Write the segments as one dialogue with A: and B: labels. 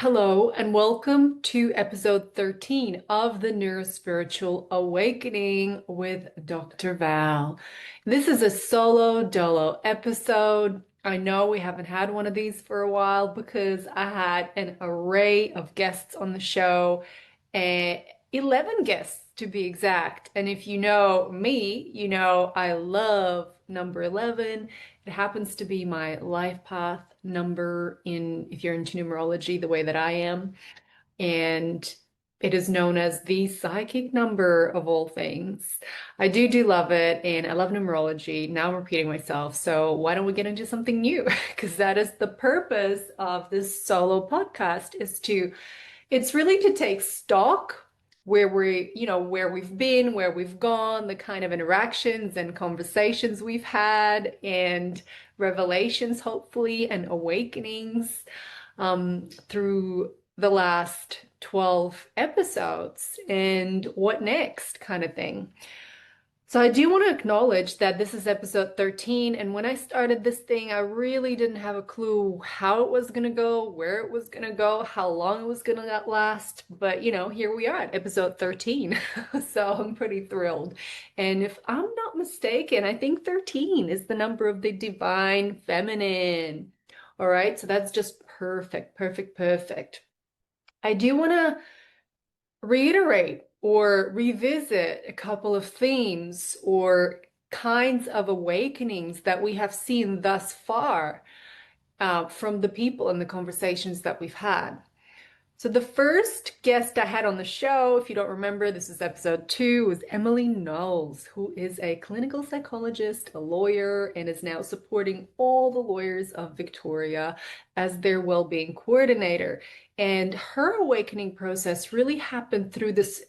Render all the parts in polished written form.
A: Hello, and welcome to episode 13 of the Neurospiritual Awakening with Dr. Val. This is a solo dolo episode. I know we haven't had one of these for a while because I had an array of guests on the show, 11 guests to be exact. And if you know me, you know I love number 11. It happens to be my life path number if you're into numerology the way that I am. And it is known as the psychic number of all things. I do love it, and I love numerology. Now I'm repeating myself. So why don't we get into something new? Because that is the purpose of this solo podcast it's really to take stock where we've been, where we've gone, the kind of interactions and conversations we've had, and revelations, hopefully, and awakenings through the last 12 episodes and what next kind of thing. So I do want to acknowledge that this is episode 13, and when I started this thing, I really didn't have a clue how it was going to go, where it was going to go, how long it was going to last, but here we are at episode 13. So I'm pretty thrilled. And if I'm not mistaken, I think 13 is the number of the divine feminine. All right, so that's just perfect, perfect, perfect. I do want to reiterate or revisit a couple of themes or kinds of awakenings that we have seen thus far from the people and the conversations that we've had. So the first guest I had on the show, if you don't remember, this is episode 2, was Emily Knowles, who is a clinical psychologist, a lawyer, and is now supporting all the lawyers of Victoria as their well-being coordinator. And her awakening process really happened through this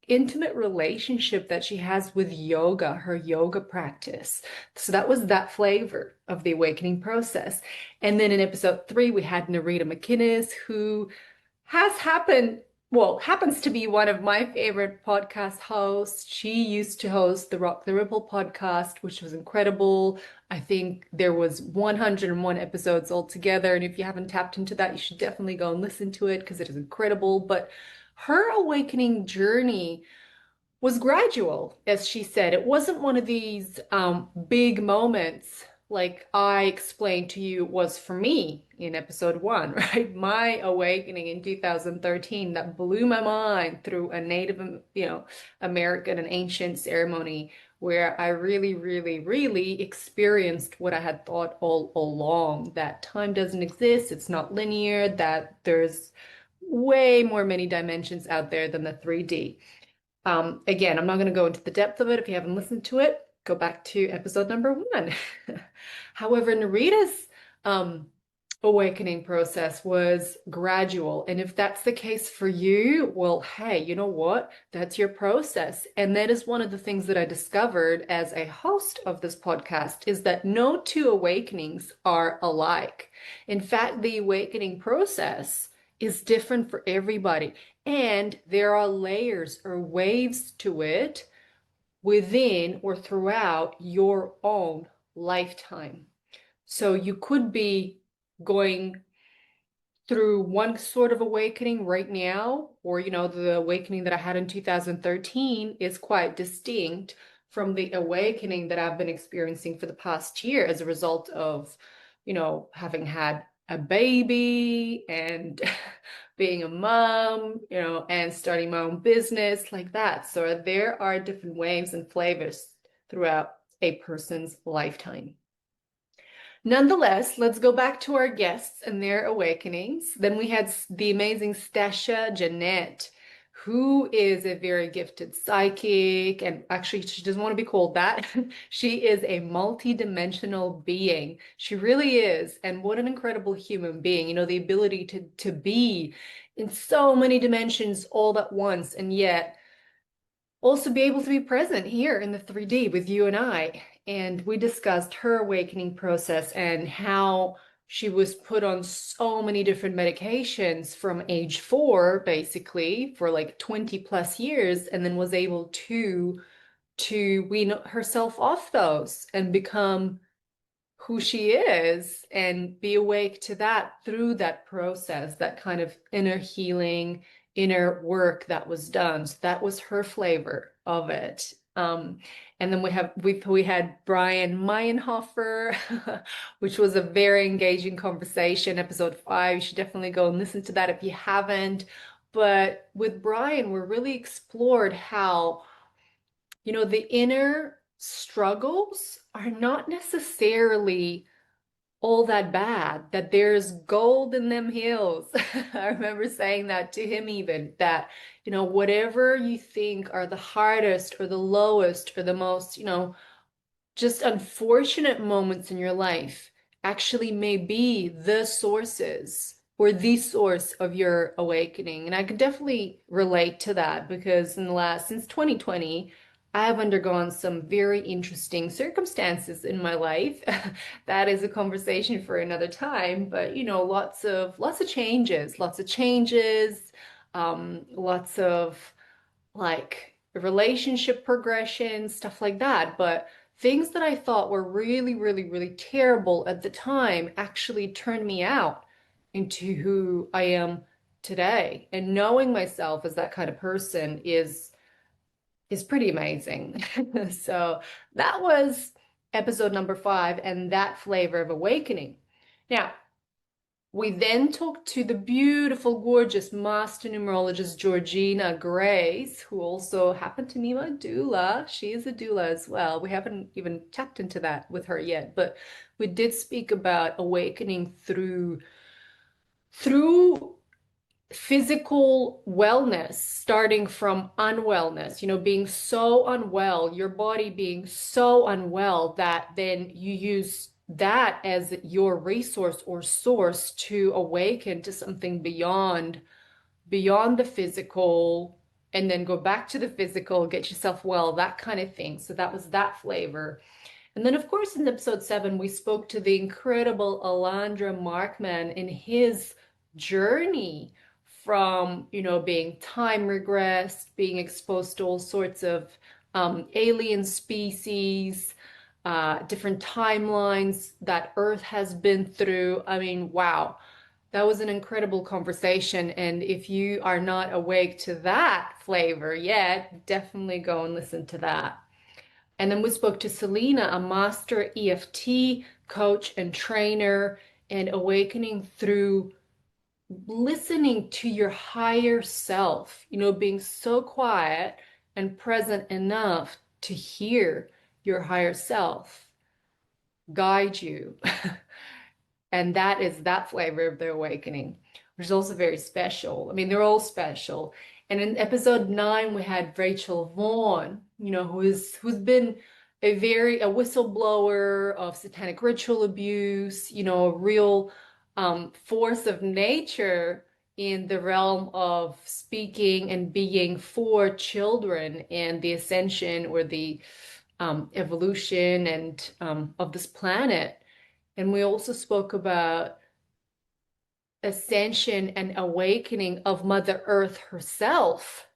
A: intimate relationship that she has with yoga, her yoga practice. So that was that flavor of the awakening process. And then in episode 3, we had Narita McInnes, who happens to be one of my favorite podcast hosts. She used to host the Rock the Ripple podcast, which was incredible. I think there was 101 episodes altogether. And if you haven't tapped into that, you should definitely go and listen to it because it is incredible. But her awakening journey was gradual, as she said. It wasn't one of these big moments like I explained to you was for me in episode 1, right? My awakening in 2013 that blew my mind through a Native, American and ancient ceremony where I really, really, really experienced what I had thought all along, that time doesn't exist, it's not linear, that there's way more many dimensions out there than the 3D. Again, I'm not going to go into the depth of it. If you haven't listened to it, go back to episode number 1. However, Narita's awakening process was gradual. And if that's the case for you, well, hey, you know what? That's your process. And that is one of the things that I discovered as a host of this podcast is that no two awakenings are alike. In fact, the awakening process is different for everybody. And there are layers or waves to it within or throughout your own lifetime. So you could be going through one sort of awakening right now, or, the awakening that I had in 2013 is quite distinct from the awakening that I've been experiencing for the past year as a result of, having had a baby and being a mom, and starting my own business like that. So there are different waves and flavors throughout a person's lifetime. Nonetheless, let's go back to our guests and their awakenings. Then we had the amazing Stasha Jeanette, who is a very gifted psychic, and actually she doesn't want to be called that. She is a multi-dimensional being. She really is. And what an incredible human being, the ability to be in so many dimensions all at once, and yet also be able to be present here in the 3D with you and I. And we discussed her awakening process and how she was put on so many different medications from age 4, basically, for like 20 plus years, and then was able to wean herself off those and become who she is and be awake to that through that process, that kind of inner healing, inner work that was done. So that was her flavor of it. And then we had Brian Meyerhofer, which was a very engaging conversation, episode 5. You should definitely go and listen to that if you haven't. But with Brian, we really explored how, the inner struggles are not necessarily all that bad, that there's gold in them hills. I remember saying that to him, even that, whatever you think are the hardest or the lowest or the most, just unfortunate moments in your life actually may be the sources or the source of your awakening. And I could definitely relate to that because since 2020, I have undergone some very interesting circumstances in my life. That is a conversation for another time, but lots of changes, lots of like relationship progression, stuff like that. But things that I thought were really, really, really terrible at the time actually turned me out into who I am today. And knowing myself as that kind of person is pretty amazing. So that was episode number 5 and that flavor of awakening. Now, we then talked to the beautiful, gorgeous master numerologist Georgina Grace, who also happened to be my doula. She is a doula as well. We haven't even tapped into that with her yet, but we did speak about awakening through physical wellness, starting from unwellness, being so unwell, your body being so unwell that then you use that as your resource or source to awaken to something beyond the physical, and then go back to the physical, get yourself well, that kind of thing. So that was that flavor. And then, of course, in episode 7, we spoke to the incredible Alandra Markman in his journey from, being time regressed, being exposed to all sorts of alien species, different timelines that Earth has been through. I mean, wow, that was an incredible conversation. And if you are not awake to that flavor yet, definitely go and listen to that. And then we spoke to Selena, a master EFT coach and trainer, and awakening through listening to your higher self, being so quiet and present enough to hear your higher self guide you. And that is that flavor of the awakening, which is also very special. I mean, they're all special. And in episode 9, we had Rachel Vaughn, who's been a whistleblower of satanic ritual abuse, a real force of nature in the realm of speaking and being for children and the ascension or the evolution and of this planet. And we also spoke about ascension and awakening of Mother Earth herself,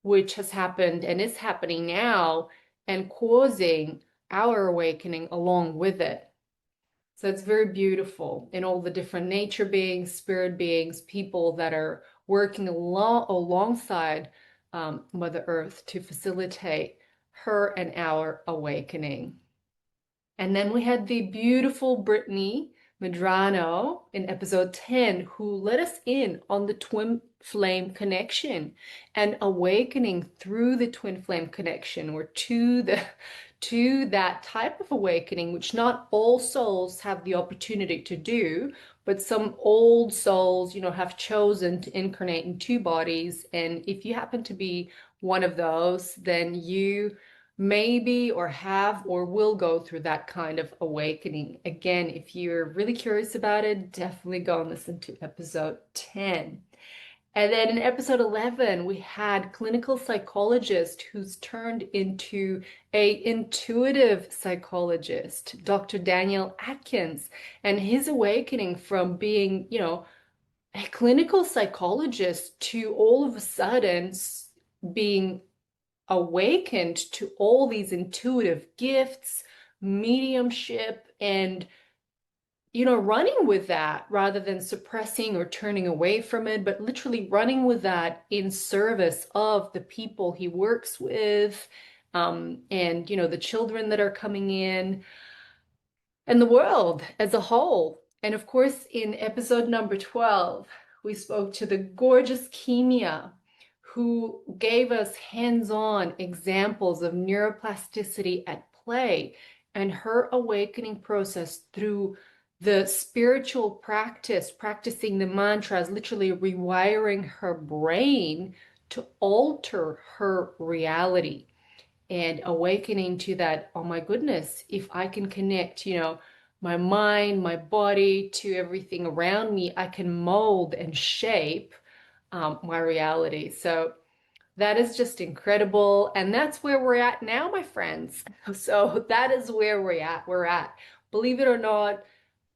A: which has happened and is happening now and causing our awakening along with it. So it's very beautiful in all the different nature beings, spirit beings, people that are working alongside Mother Earth to facilitate her and our awakening. And then we had the beautiful Brittany Medrano in episode 10, who let us in on the twin flame connection and awakening through the twin flame connection, or to that type of awakening, which not all souls have the opportunity to do, but some old souls, have chosen to incarnate in 2 bodies. And if you happen to be one of those, then you maybe or have or will go through that kind of awakening. Again, if you're really curious about it, definitely go and listen to episode 10. And then in episode 11, we had clinical psychologist who's turned into a intuitive psychologist, Dr. Daniel Atkins, and his awakening from being, a clinical psychologist to all of a sudden being awakened to all these intuitive gifts, mediumship, and running with that rather than suppressing or turning away from it, but literally running with that in service of the people he works with, and, the children that are coming in and the world as a whole. And of course, in episode number 12, we spoke to the gorgeous Kimia, who gave us hands-on examples of neuroplasticity at play and her awakening process through the spiritual practice, practicing the mantras, literally rewiring her brain to alter her reality and awakening to that, oh my goodness, if I can connect, my mind, my body to everything around me, I can mold and shape my reality. So that is just incredible. And that's where we're at now, my friends. So that is where we're at. We're at. Believe it or not,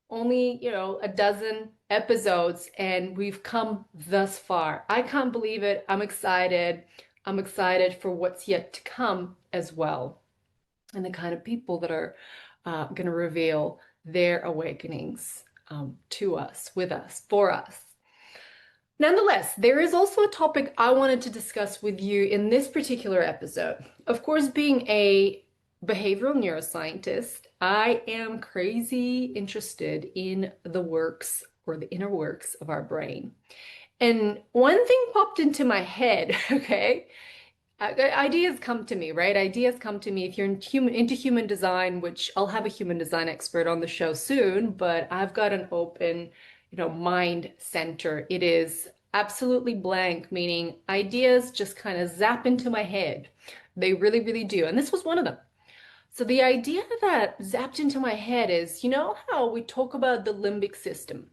A: only, a dozen episodes and we've come thus far. I can't believe it. I'm excited. I'm excited for what's yet to come as well, and the kind of people that are going to reveal their awakenings to us, with us, for us. Nonetheless, there is also a topic I wanted to discuss with you in this particular episode. Of course, being a behavioral neuroscientist, I am crazy interested in the works or the inner works of our brain. And one thing popped into my head, okay? Ideas come to me, right? Ideas come to me if you're into human design, which I'll have a human design expert on the show soon, but I've got an open, mind center. It is absolutely blank, meaning ideas just kind of zap into my head. They really, really do. And this was one of them. So the idea that zapped into my head is, how we talk about the limbic system.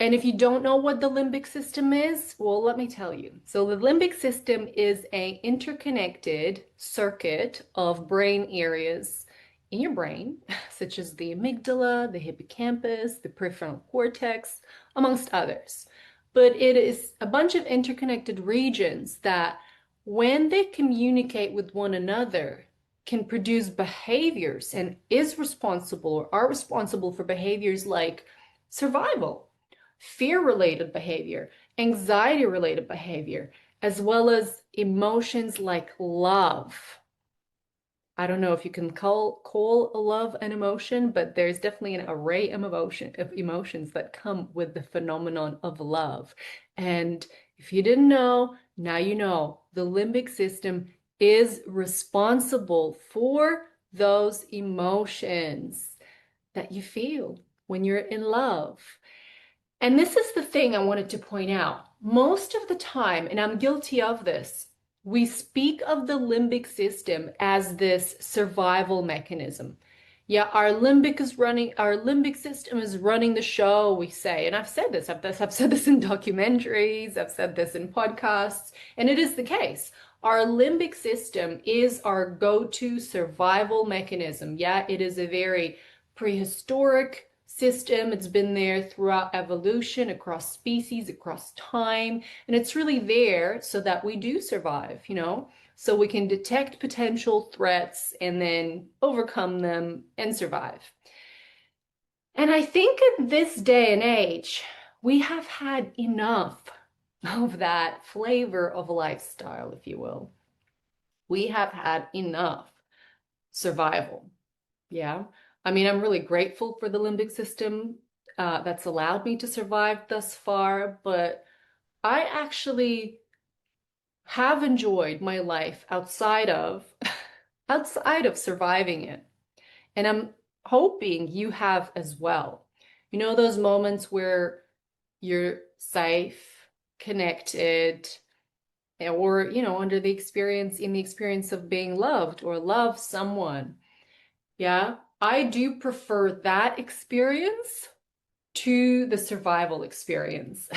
A: And if you don't know what the limbic system is, well, let me tell you. So the limbic system is an interconnected circuit of brain areas in your brain, such as the amygdala, the hippocampus, the prefrontal cortex, amongst others. But it is a bunch of interconnected regions that, when they communicate with one another, can produce behaviors and is responsible or are responsible for behaviors like survival, fear-related behavior, anxiety-related behavior, as well as emotions like love. I don't know if you can call love an emotion, but there's definitely an array of emotions that come with the phenomenon of love. And if you didn't know, now you know. The limbic system is responsible for those emotions that you feel when you're in love. And this is the thing I wanted to point out. Most of the time, and I'm guilty of this, we speak of the limbic system as this survival mechanism. Yeah, our limbic system is running the show, we say. And I've said this, I've said this in documentaries, I've said this in podcasts, and it is the case. Our limbic system is our go-to survival mechanism. Yeah, it is a very prehistoric system. It's been there throughout evolution, across species, across time, and it's really there so that we do survive, so we can detect potential threats and then overcome them and survive. And I think in this day and age, we have had enough of that flavor of lifestyle, if you will. We have had enough survival. Yeah. I mean, I'm really grateful for the limbic system that's allowed me to survive thus far, but I actually have enjoyed my life outside of outside of surviving it. And I'm hoping you have as well. Those moments where you're safe, connected, or, under the experience of being loved or love someone. Yeah, I do prefer that experience to the survival experience.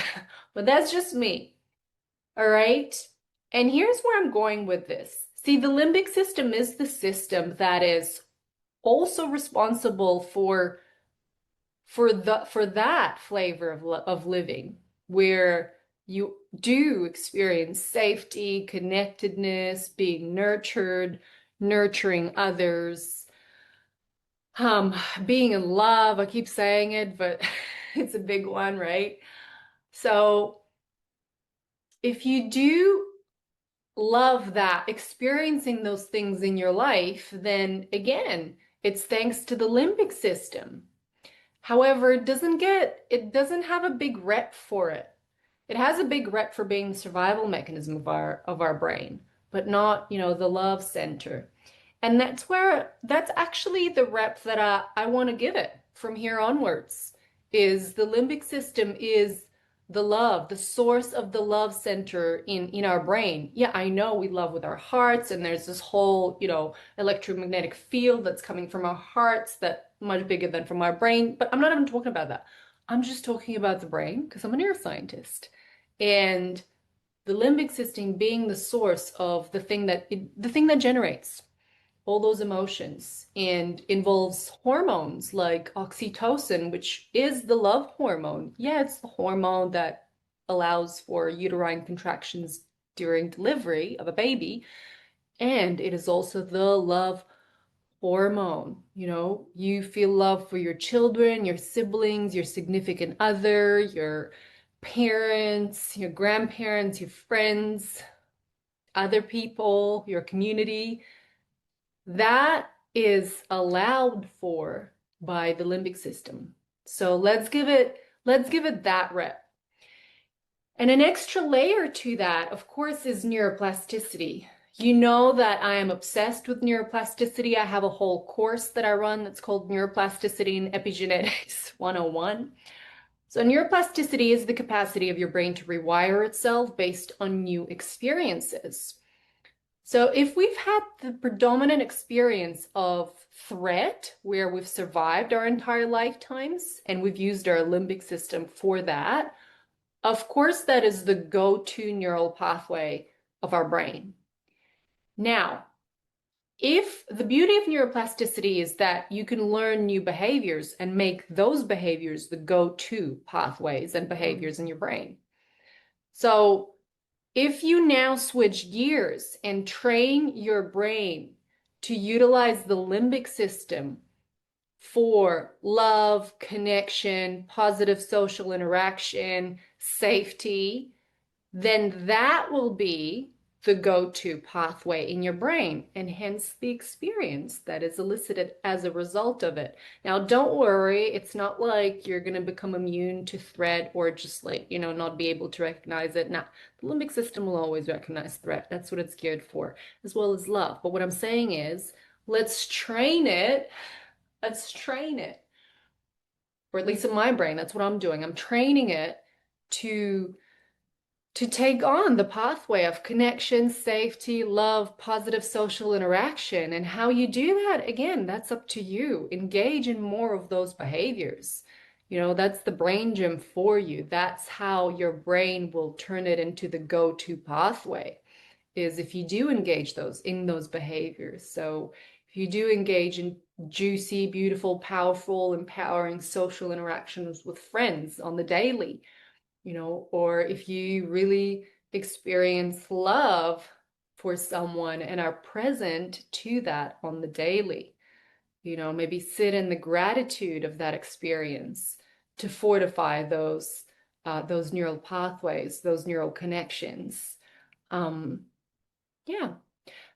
A: But that's just me. All right. And here's where I'm going with this. See, the limbic system is the system that is also responsible for that flavor of living, where you do experience safety, connectedness, being nurtured, nurturing others. Um, Being in love, I keep saying it, but it's a big one, right? So if you do love that, experiencing those things in your life, then again, it's thanks to the limbic system. However, it doesn't have a big rep for it. It has a big rep for being the survival mechanism of our brain, but not, the love center. And that's actually the rep that I want to give it from here onwards, is the limbic system is the love, the source of the love center in our brain. Yeah, I know we love with our hearts, and there's this whole, electromagnetic field that's coming from our hearts that much bigger than from our brain, but I'm not even talking about that. I'm just talking about the brain because I'm a neuroscientist. And the limbic system being the source of the thing that generates all those emotions and involves hormones like oxytocin, which is the love hormone. Yeah, it's the hormone that allows for uterine contractions during delivery of a baby. And it is also the love hormone. You feel love for your children, your siblings, your significant other, your parents, your grandparents, your friends, other people, your community. That is allowed for by the limbic system. So let's give it that rep. And an extra layer to that, of course, is neuroplasticity. You know that I am obsessed with neuroplasticity. I have a whole course that I run that's called Neuroplasticity and Epigenetics 101. So neuroplasticity is the capacity of your brain to rewire itself based on new experiences. So if we've had the predominant experience of threat, where we've survived our entire lifetimes and we've used our limbic system for that, of course, that is the go-to neural pathway of our brain. Now, if the beauty of neuroplasticity is that you can learn new behaviors and make those behaviors the go-to pathways and behaviors in your brain. So if you now switch gears and train your brain to utilize the limbic system for love, connection, positive social interaction, safety, then that will be the go-to pathway in your brain, and hence the experience that is elicited as a result of it. Now, don't worry, it's not like you're going to become immune to threat or just like, not be able to recognize it. Now, the limbic system will always recognize threat. That's what it's geared for, as well as love. But what I'm saying is, let's train it. Let's train it. Or at least in my brain, that's what I'm doing. I'm training it to take on the pathway of connection, safety, love, positive social interaction. And how you do that, again, that's up to you. Engage in more of those behaviors. That's the brain gym for you. That's how your brain will turn it into the go-to pathway, is if you do engage those behaviors. So if you do engage in juicy, beautiful, powerful, empowering social interactions with friends on the daily, or if you really experience love for someone and are present to that on the daily, maybe sit in the gratitude of that experience to fortify those neural pathways, those neural connections. Yeah.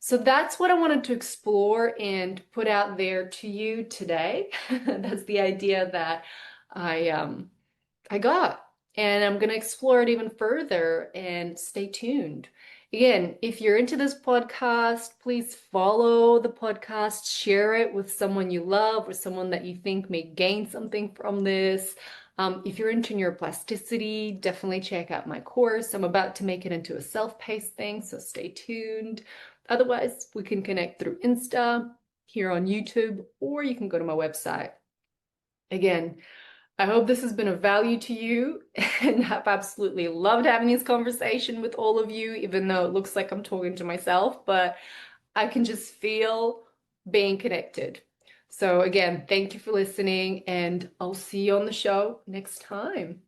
A: So that's what I wanted to explore and put out there to you today. That's the idea that I got. And I'm going to explore it even further, and stay tuned. Again, if you're into this podcast, please follow the podcast, share it with someone you love or someone that you think may gain something from this. If you're into neuroplasticity, definitely check out my course. I'm about to make it into a self-paced thing, so stay tuned. Otherwise, we can connect through Insta, here on YouTube, or you can go to my website. Again, I hope this has been of value to you, and I've absolutely loved having this conversation with all of you, even though it looks like I'm talking to myself, but I can just feel being connected. So again, thank you for listening, and I'll see you on the show next time.